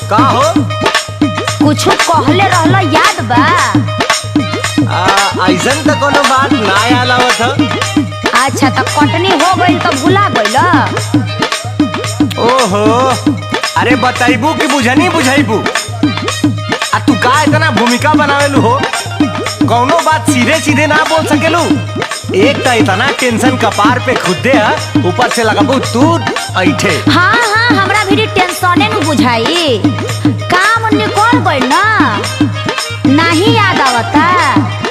का हो? कुछ कहले रहला याद बा? ऐसन तो कोनो बात ना याद आवत ह। अच्छा तो कटनी हो गई तो भुला गइल? ओहो, अरे बताइबू कि बुझनी बुझाइबू? आ तू का इतना भूमिका बनावेलू हो? कौनो बात सीधे सीधे ना बोल सकेलू? एक तो इतना टेंशन कपार पे खुदे है, ऊपर से लगाबू तू ऐठे। हाँ हाँ, हमरा भी टेंशने न बुझाई। काम निकल गइल ना, नहीं याद आवता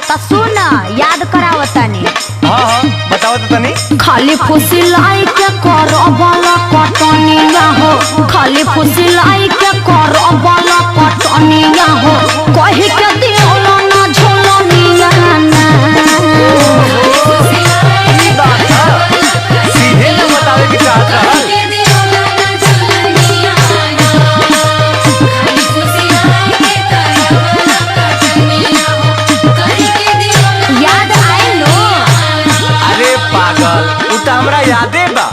तो सुन याद करावतानी। हाँ हाँ बताओ तो तनी। खाली फुसिलाई के करबला कटनिया हो, खाली फुसिलाई के करबला कटनिया हो, कहि के दियोला ना झोलनिया ना। सीधे ना बतावे की चाहत रहल। याद आइल लो? अरे पागल, उ तो हमरा यादे बा,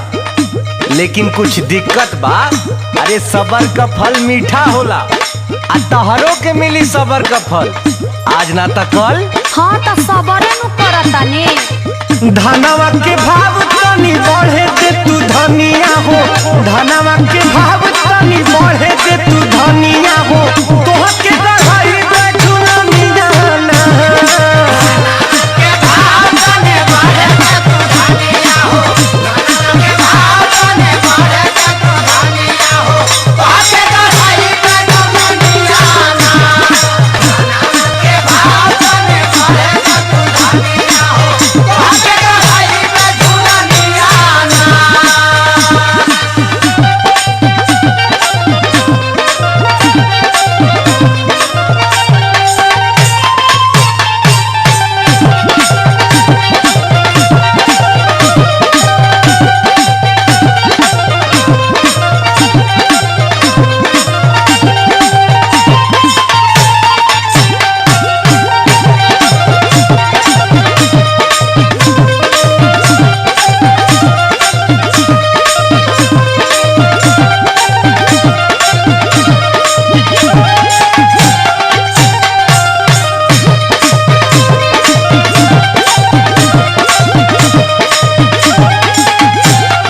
लेकिन कुछ दिक्कत बा। अरे सबर का फल मीठा होला, आ तहरो के मिली सबर का फल, आज ना तो कल। हाँ तो सबरे नु करतानी। धनवा के भाव तनी बढ़े दे तू धनिया हो, धनवा के भाव तनी बढ़े दे तू धनिया हो, तोह के गढ़ाई बैठू ना मिजाना। के भाव तनी बढ़े दे तू धनिया हो, धनवा के भाव तनी बढ़े दे तू धनिया हो, तोह के गढ़ाई बैठू ना मिजाना। धनवा के भाव तनी बढ़े दे तू धनिया हो, तोह के गढ़ाई बैठू ना मिजाना।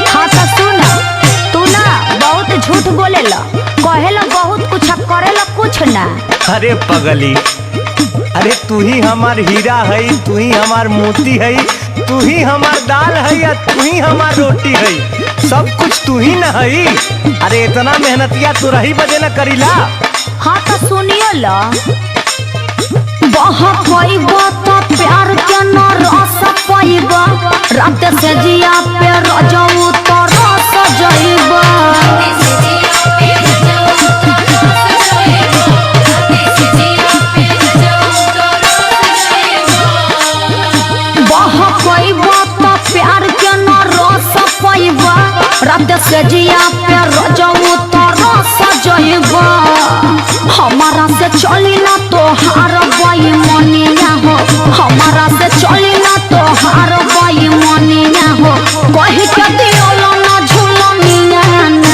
हाँ तो सुन, तू ना बहुत झूठ बोलेला, कहेला बहुत कुछ करेला कुछ ना। अरे पगली, अरे तू ही हमार हीरा है, तू ही हमार मोती है, तू ही हमार दाल है या तू ही हमार रोटी है, सब कुछ तू ही न है। अरे इतना मेहनतिया तू रही बजे न करीला। हाँ तो सुनियो ला, बहुत पाइबा तो प्यार के न रस पाइबा, रात से जिया पे रजऊ तो रस जाइबा। बहुत पाइबा तो प्यार के न रस पाइबा, रात से जिया पे रजऊ तो रस जाइबा। हमारा से चली ना तो हार बाई मनिया हो, हमारा से चली ना तो हार बाई मनिया हो, कहि के दियोला ना झूलनिया ना।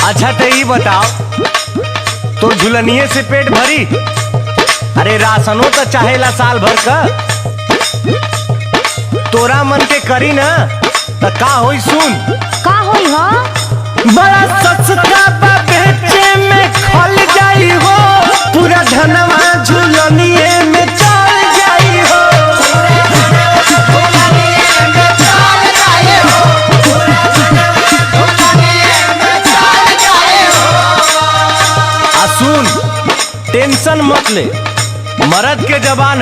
अच्छा तो ये बताओ, तो झुलनिए से पेट भरी? अरे राशनो तो चाहेला साल भर का, तोरा मन के करी ना तो का होई सुन। का होई हो? बड़ा सस्ता बा बेचे में खल जाई हो, पूरा धनवा टेंशन मत ले, मर्द के जबान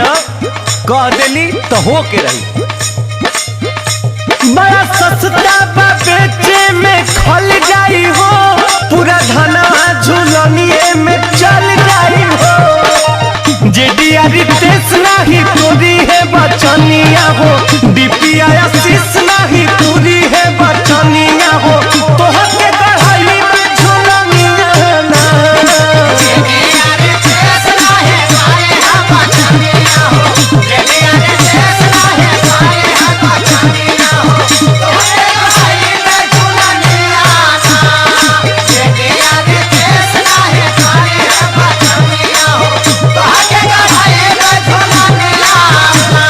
कह देली तो हो के रही। बड़ा सस्ता बा बेचे में खल जाई हो, पूरा धनवा झुलनिए में चल जाई हो। जेडिया रितेश नाही पूरी है बचनिया हो, डीपीया आशीष नाही पूरी है बचनिया हो। तोहर के गढ़ाई में झुलनिया ना, जेडिया रितेश नाही पाए है बचनिया हो, जेडिया रितेश नाही पाए है बचनिया हो। तोहर के गढ़ाई में झुलनिया ना, जेडिया रितेश नाही पाए है बचनिया हो। तोहर के गढ़ाई में झुलनिया ना।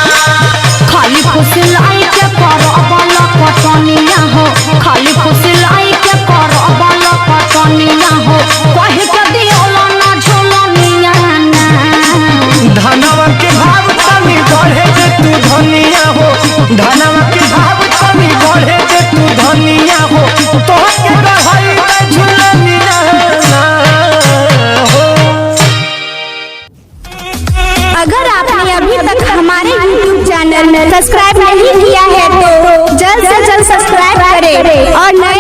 खाली फुसलाई के करबल पटनिया हो, खाली फुसलाई के करबल पटनिया हो। कहे के दियोला ना झुलनिया ना, धनवा के भाव तनी बढ़े दे तू धनिया हो, धनवा के भाव तनी बढ़े दे तू धनिया हो। तोहर के गढ़ाई में झुलनिया ना हो। अगर आपने अभी तक हमारे YouTube चैनल में सब्सक्राइब नहीं किया है तो जल्द से जल्द सब्सक्राइब करें और नए